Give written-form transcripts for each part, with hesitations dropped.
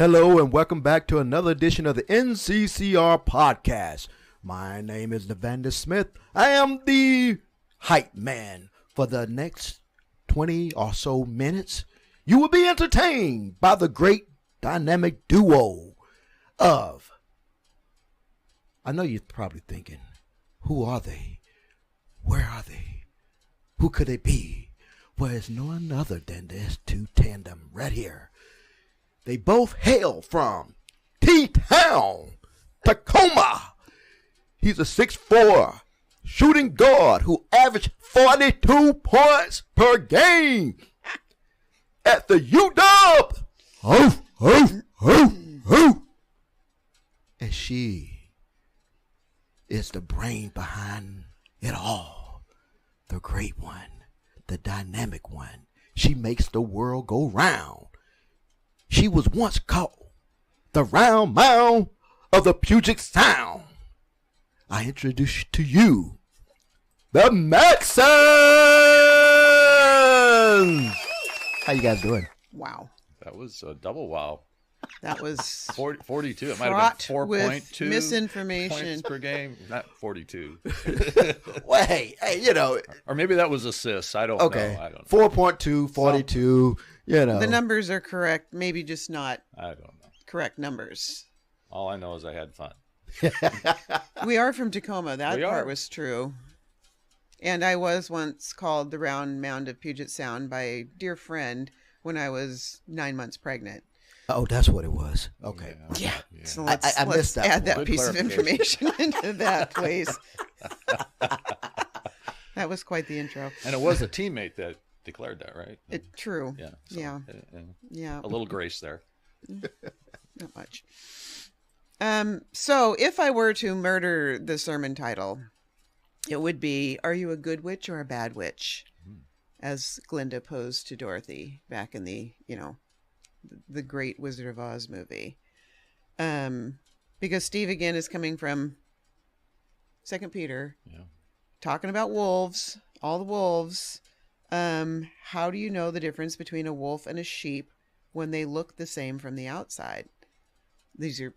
Hello and welcome back to another edition of the NCCR podcast. My name is DeVandis Smith. I am the hype man. For the next 20 or so minutes, you will be entertained by the great dynamic duo of, I know you're probably thinking, who are they? Where are they? Who could they be? Well, it's none other than this two tandem right here. They both hail from T-Town, Tacoma. He's a 6'4" shooting guard who averaged 42 points per game at the UW. And she is the brain behind it all. The great one, the dynamic one. She makes the world go round. She was once called the round mound of the Puget Sound. I introduce to you the Maxons. How you guys doing? Wow. That was a double wow. That was 42. It might have been 4.2 misinformation points per game. Not 42. Well, hey, you know. Or maybe that was assists. I don't know. I don't know. 4.2, 42, you know. The numbers are correct, maybe just not I don't know. correct numbers. All I know is I had fun. We are from Tacoma. That We part are. was true. And I was once called the round mound of Puget Sound by a dear friend when I was 9 months pregnant. Oh, that's what it was. Okay. Yeah. Yeah. So let's I missed that add one. that Good piece of clarification. information into that, please. That was quite the intro. And it was a teammate that declared that, right? True. Yeah. So, Yeah. Yeah. A little grace there. Not much. So if I were to murder the sermon title, it would be, are you a good witch or a bad witch? As Glinda posed to Dorothy back in the, the great Wizard of Oz movie. Because Steve again is coming from 2 Peter, talking about wolves, all the wolves. How do you know the difference between a wolf and a sheep when they look the same from the outside? These are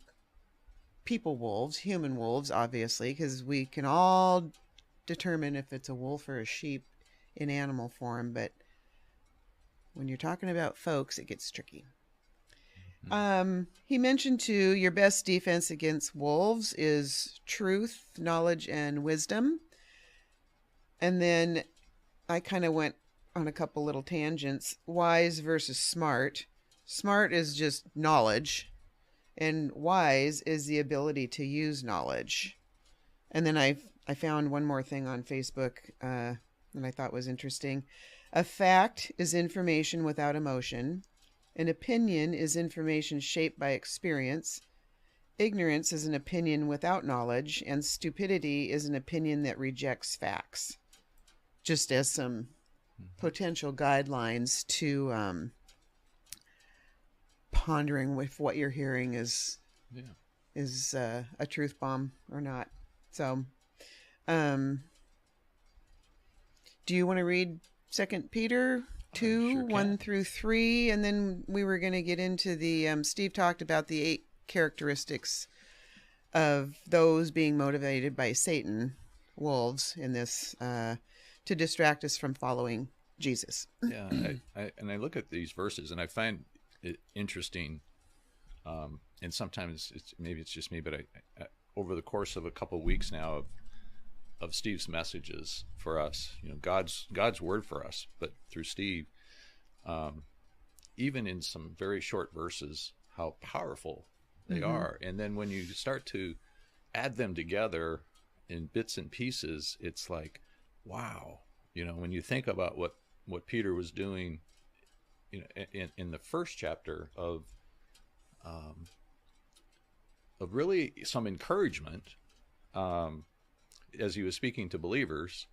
people wolves, human wolves, obviously, because we can all determine if it's a wolf or a sheep in animal form. But when you're talking about folks, it gets tricky. He mentioned too, your best defense against wolves is truth, knowledge, and wisdom. And then I kind of went on a couple little tangents. Wise versus smart. Smart is just knowledge, and wise is the ability to use knowledge. And then I found one more thing on Facebook that I thought was interesting. A fact is information without emotion. An opinion is information shaped by experience. Ignorance is an opinion without knowledge. And stupidity is an opinion that rejects facts. Just as some potential guidelines to pondering if what you're hearing is a truth bomb or not. So, do you want to read 2 Peter 2, sure 1 through 3? And then we were going to get into the, Steve talked about the 8 characteristics of those being motivated by Satan, wolves, in this, to distract us from following Jesus. Yeah. I look at these verses and I find it interesting. And sometimes maybe it's just me, but I over the course of a couple of weeks now of Steve's messages for us, God's word for us, but through Steve, even in some very short verses, how powerful they are. And then when you start to add them together in bits and pieces, it's like, wow, when you think about what Peter was doing, in the first chapter of really some encouragement, as he was speaking to believers,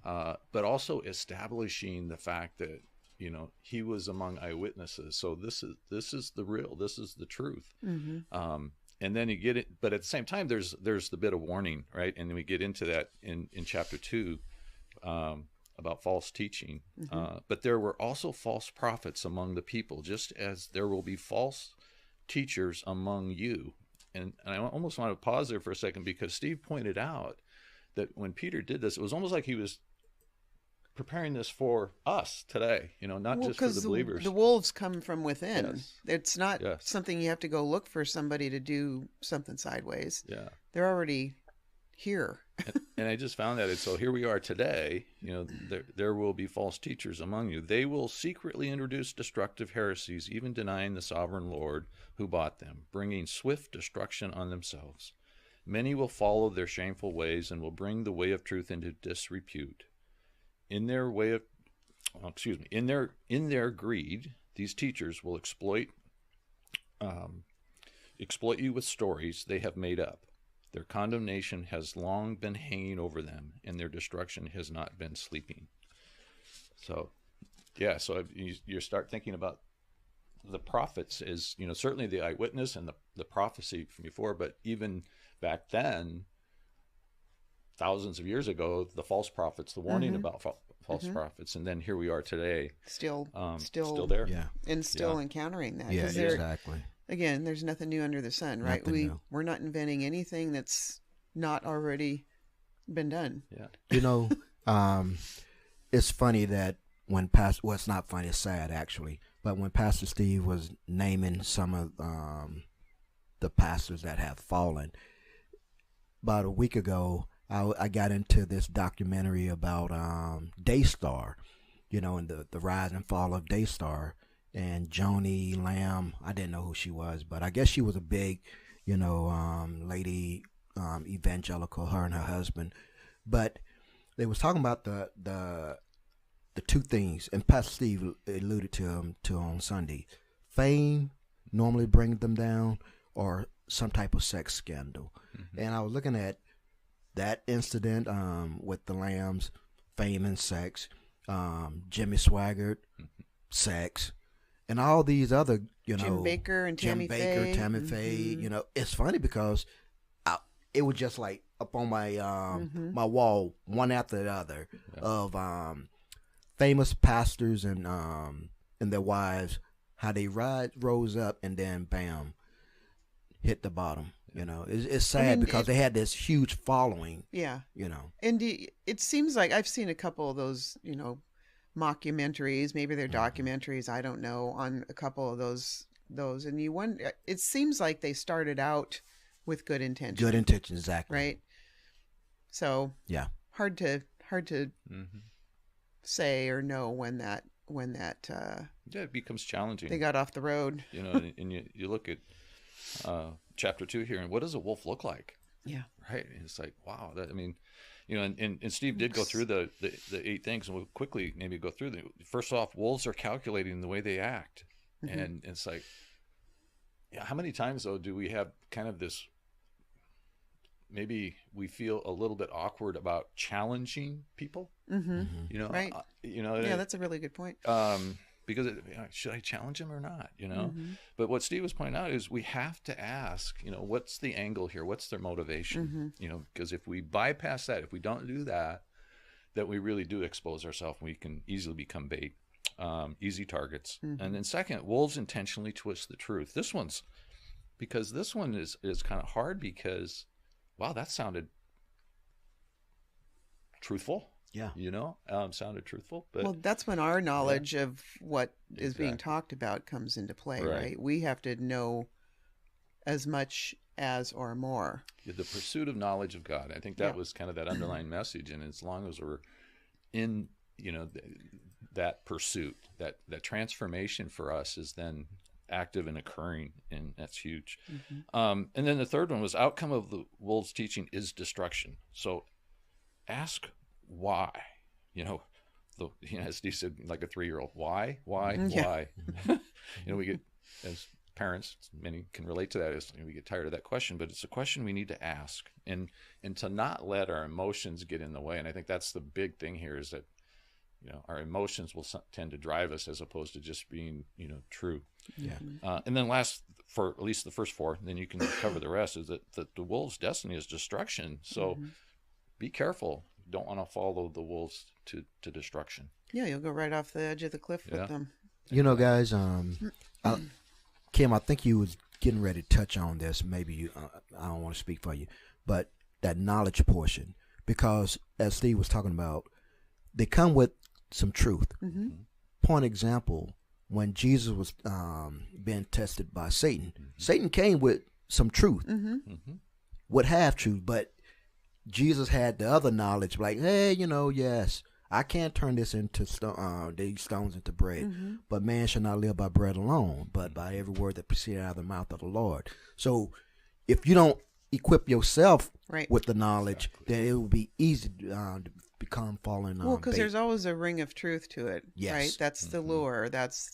but also establishing the fact that he was among eyewitnesses. So this is the real, this is the truth. And then you get it, but at the same time, there's the bit of warning, right? And then we get into that in chapter 2 about false teaching. But there were also false prophets among the people, just as there will be false teachers among you. And I almost want to pause there for a second, because Steve pointed out that when Peter did this, it was almost like he was preparing this for us today, not just for the believers. The wolves come from within. Yes. It's not Yes. something you have to go look for somebody to do something sideways. Yeah. They're already here. And I just found that so here we are today, there will be false teachers among you. They will secretly introduce destructive heresies, even denying the sovereign Lord who bought them, bringing swift destruction on themselves. Many will follow their shameful ways and will bring the way of truth into disrepute. In their greed, these teachers will exploit you with stories they have made up. Their condemnation has long been hanging over them, and their destruction has not been sleeping. So, you start thinking about the prophets as, certainly the eyewitness and the prophecy from before, but even back then, thousands of years ago, the false prophets, the warning about false prophets, and then here we are today, still there, and still encountering that. Yeah, exactly. Again, there's nothing new under the sun, right? We're not inventing anything that's not already been done. Yeah. It's funny that when it's not funny, it's sad actually, but when Pastor Steve was naming some of the pastors that have fallen, about a week ago, I got into this documentary about Daystar, and the rise and fall of Daystar. And Joni Lamb, I didn't know who she was, but I guess she was a big, lady, evangelical, her and her husband. But they was talking about the two things, and Pastor Steve alluded to on Sunday. Fame normally brings them down, or some type of sex scandal. Mm-hmm. And I was looking at that incident with the Lambs, fame and sex, Jimmy Swaggart, sex. And all these other, Jim Baker and Tammy Faye. It's funny because it was just like up on my my wall, one after the other, of famous pastors and their wives, how they rose up and then bam, hit the bottom. It's sad because they had this huge following. Yeah. And it seems like I've seen a couple of those, mockumentaries, maybe they're documentaries, I don't know, on a couple of those, and you wonder, it seems like they started out with good intentions. Good intentions, exactly. Right? So, yeah. Hard to say or know when that it becomes challenging. They got off the road. And you look at chapter 2 here, and what does a wolf look like? Yeah. Right. It's like, wow, and Steve did go through the 8 things, and we'll quickly maybe go through them. First off, wolves are calculating the way they act. Mm-hmm. And it's like, how many times, though, do we have kind of this, maybe we feel a little bit awkward about challenging people? Mm-hmm. Right. Yeah, that's a really good point. Because should I challenge him or not? But what Steve was pointing out is we have to ask, what's the angle here? What's their motivation? Because if we bypass that, if we don't do that, that we really do expose ourselves. We can easily become bait, easy targets. And then second, wolves intentionally twist the truth. This one is kind of hard because, wow, that sounded truthful. Yeah. Sounded truthful. But that's when our knowledge of what is being talked about comes into play, right? We have to know as much as or more. The pursuit of knowledge of God. I think that was kind of that underlying message. And as long as we're in, that pursuit, that transformation for us is then active and occurring, and that's huge. And then the third one was outcome of the wolves' teaching is destruction. So ask why, as Steve said, like a 3-year-old, why? We get, as parents, many can relate to that, is we get tired of that question, but it's a question we need to ask, and to not let our emotions get in the way. And I think that's the big thing here, is that our emotions will tend to drive us as opposed to just being true. And then last, for at least the first 4, then you can cover the rest, is that the wolf's destiny is destruction. So be careful. Don't want to follow the wolves to destruction. Yeah, you'll go right off the edge of the cliff with them. Guys, Kim, I think you was getting ready to touch on this. Maybe you, I don't want to speak for you, but that knowledge portion, because as Steve was talking about, they come with some truth. Mm-hmm. Point example, when Jesus was being tested by Satan, Satan came with some truth, with half truth, but Jesus had the other knowledge, like, hey, yes, I can't turn this into these stones into bread, but man shall not live by bread alone, but by every word that proceeded out of the mouth of the Lord. So if you don't equip yourself with the knowledge, then it will be easy to become fallen. Well, because there's always a ring of truth to it, yes. right? That's the lure. That's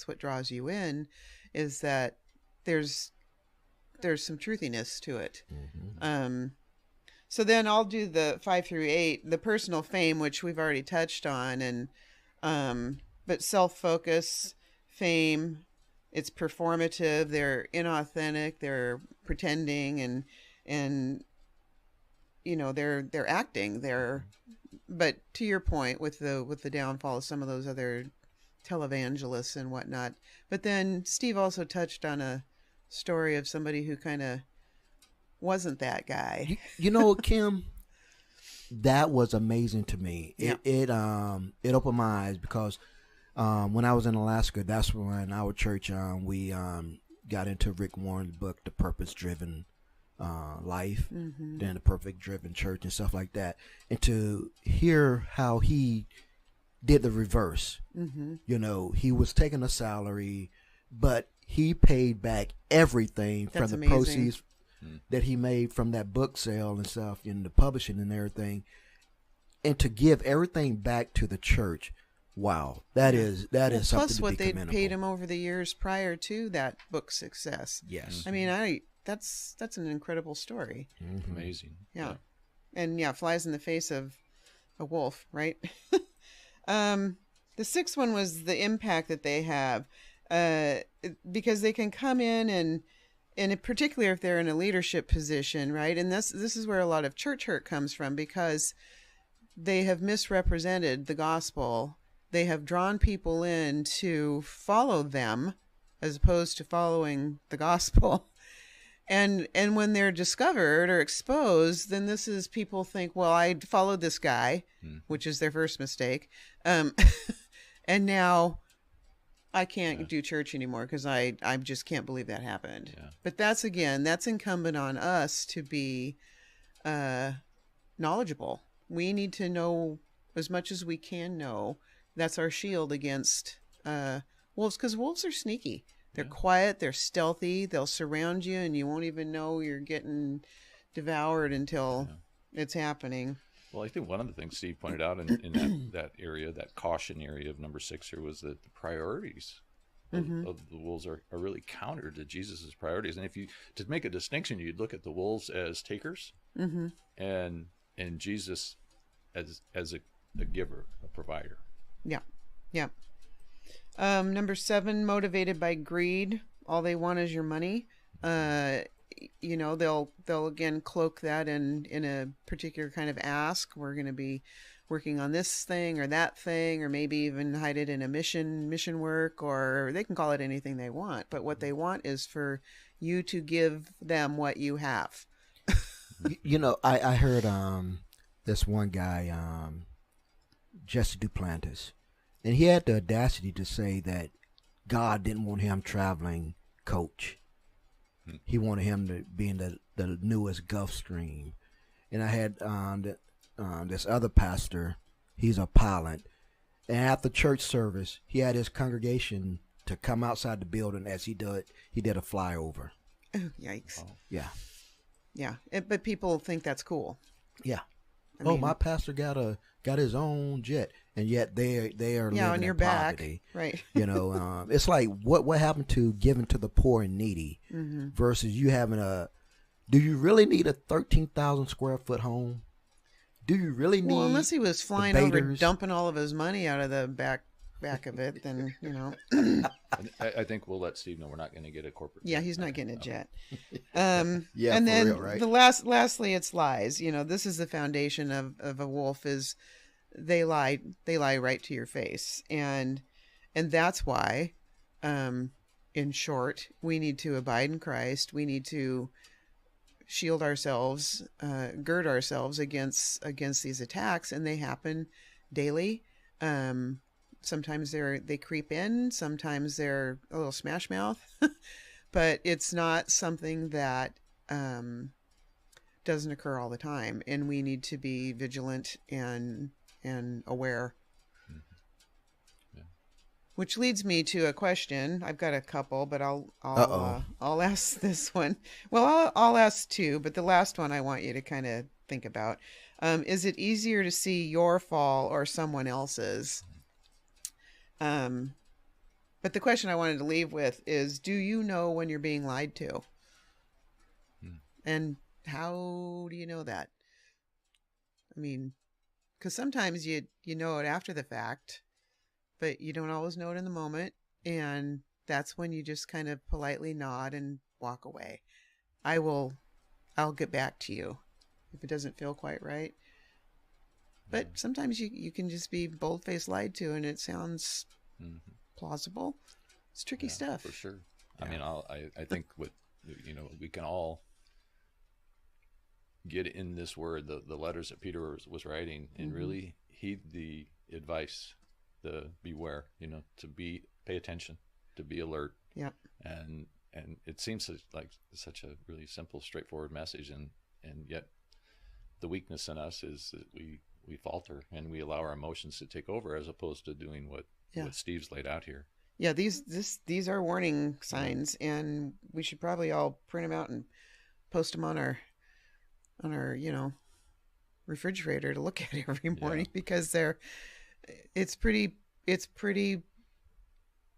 what draws you in, is that there's some truthiness to it. So then I'll do the 5 through 8, the personal fame, which we've already touched on, and but self-focus, fame, it's performative. They're inauthentic. They're pretending, and they're acting. But to your point, with the downfall of some of those other televangelists and whatnot. But then Steve also touched on a story of somebody who kind of wasn't that guy. Kim, that was amazing to me. It opened my eyes, because when I was in Alaska, that's when our church we got into Rick Warren's book, The Purpose Driven Life, then The Perfect Driven Church and stuff like that, and to hear how he did the reverse. He was taking a salary, but he paid back everything from the proceeds that he made from that book sale and stuff, and the publishing and everything, and to give everything back to the church. Wow, that is something plus to what be they'd commendable. paid him over the years prior to that book success. Yes, I mean, that's an incredible story. Amazing. Yeah. And flies in the face of a wolf, right? The 6th one was the impact that they have, because they can come in and in particular if they're in a leadership position, right? And this is where a lot of church hurt comes from, because they have misrepresented the gospel. They have drawn people in to follow them as opposed to following the gospel. And when they're discovered or exposed, then people think, well, I followed this guy, which is their first mistake. And now I can't do church anymore because I just can't believe that happened. Yeah. But that's incumbent on us to be knowledgeable. We need to know as much as we can know. That's our shield against wolves, because wolves are sneaky. They're quiet, they're stealthy, they'll surround you and you won't even know you're getting devoured until it's happening. Well, I think one of the things Steve pointed out in that area, that caution area of number 6 here, was that the priorities of the wolves are really counter to Jesus's priorities. And if you, to make a distinction, you'd look at the wolves as takers and Jesus as a giver, a provider. Yeah. Yeah. Number 7, motivated by greed. All they want is your money. They'll again cloak that in a particular kind of ask. We're going to be working on this thing or that thing, or maybe even hide it in a mission work, or they can call it anything they want. But what they want is for you to give them what you have. I heard this one guy, Jesse Duplantis, and he had the audacity to say that God didn't want him traveling coach. He wanted him to be in the newest Gulf Stream. And I had this other pastor, he's a pilot, and after church service, he had his congregation to come outside the building as he did a flyover. Oh, yikes. Oh. Yeah. Yeah, but people think that's cool. Yeah. I mean, my pastor got his own jet, and yet they are living on your in back, poverty. right? It's like what happened to giving to the poor and needy versus you having do you really need a 13,000 square foot home? Do you really need? Well, unless he was flying over, dumping all of his money out of the back of it, then I think we'll let Steve know we're not going to get a corporate. Yeah, he's not getting a jet. Yeah, and then real, right? lastly, it's lies. This is the foundation of a wolf. Is they lie right to your face, and that's why in short, we need to abide in Christ. We need to shield ourselves, gird ourselves against these attacks, and they happen daily. Sometimes they creep in, sometimes they're a little smash mouth, but it's not something that doesn't occur all the time, and we need to be vigilant and aware. Yeah. Which leads me to a question. I've got a couple, but I'll ask this one. Well, I'll ask two, but the last one I want you to kind of think about. Is it easier to see your fall or someone else's? But the question I wanted to leave with is, do you know when you're being lied to? And how do you know that? I mean, because sometimes you know it after the fact, but you don't always know it in the moment. And that's when you just kind of politely nod and walk away. I'll get back to you if it doesn't feel quite right. But sometimes you can just be bold-faced lied to, and it sounds plausible. It's tricky stuff. For sure. Yeah. I mean, I think we can all get in this word, the letters that Peter was writing, and really heed the advice, the beware, to pay attention, to be alert. Yeah. And it seems like such a really simple, straightforward message, and yet the weakness in us is that we falter and we allow our emotions to take over, as opposed to doing what Steve's laid out here. Yeah, these are warning signs, and we should probably all print them out and post them on our refrigerator to look at every morning, because it's pretty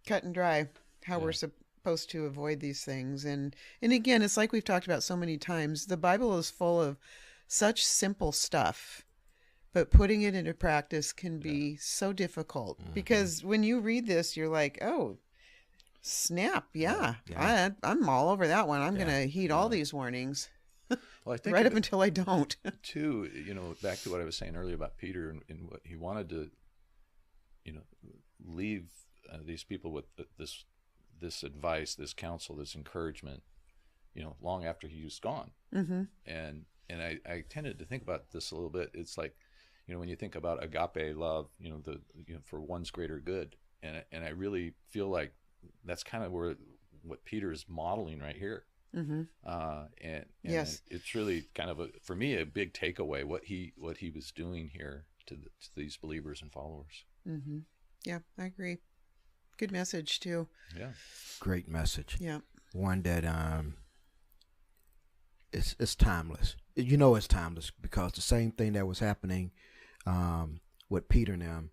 cut and dry how we're supposed to avoid these things. And again, it's like we've talked about so many times, the Bible is full of such simple stuff, but putting it into practice can be so difficult, because when you read this, you're like, oh, snap. I'm all over that one. I'm going to heed all these warnings. Well, I think right up until I don't. Too, back to what I was saying earlier about Peter and what he wanted to, leave these people with this advice, this counsel, this encouragement, long after he was gone. Mm-hmm. And I tended to think about this a little bit. It's like, when you think about agape love, for one's greater good, and I really feel like that's kind of what Peter is modeling right here. Mm-hmm. And yes, it's really kind of for me a big takeaway what he was doing here to these believers and followers. Mm-hmm. Yeah, I agree. Good message too. Yeah, great message. Yeah, one that it's timeless. It's timeless, because the same thing that was happening with Peter and them,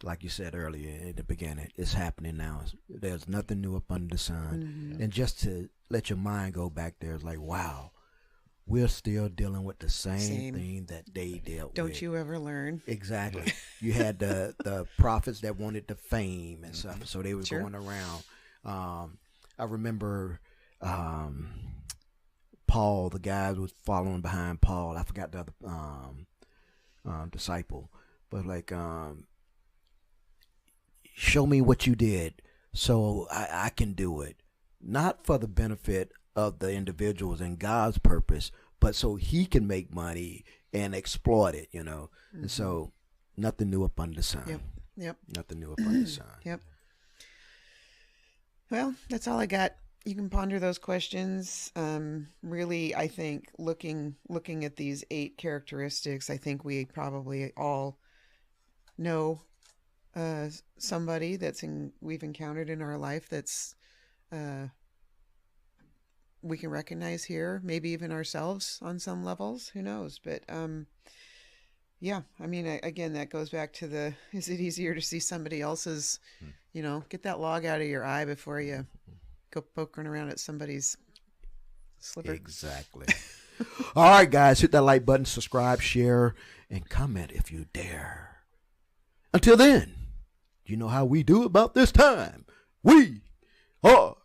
like you said earlier in the beginning, it's happening now. There's nothing new up under the sun. And just to let your mind go back there, it's like, wow, we're still dealing with the same thing that they dealt with. Don't you ever learn? Exactly. You had the prophets that wanted the fame and stuff, so they were going around. I remember Paul, the guy who was following behind Paul. I forgot the other disciple, but like, show me what you did so I can do it. Not for the benefit of the individuals and God's purpose, but so he can make money and exploit it, And so nothing new up under the sun. Yep. Nothing new up under the sun. Yep. Well, that's all I got. You can ponder those questions. Really, I think looking at these 8 characteristics, I think we probably all know somebody we've encountered in our life that's we can recognize here, maybe even ourselves on some levels. Who knows? But yeah, I mean, again, that goes back to is it easier to see somebody else's? Get that log out of your eye before you go poking around at somebody's slipper. Exactly. All right, guys, hit that like button, subscribe, share, and comment if you dare. Until then, you know how we do about this time. We are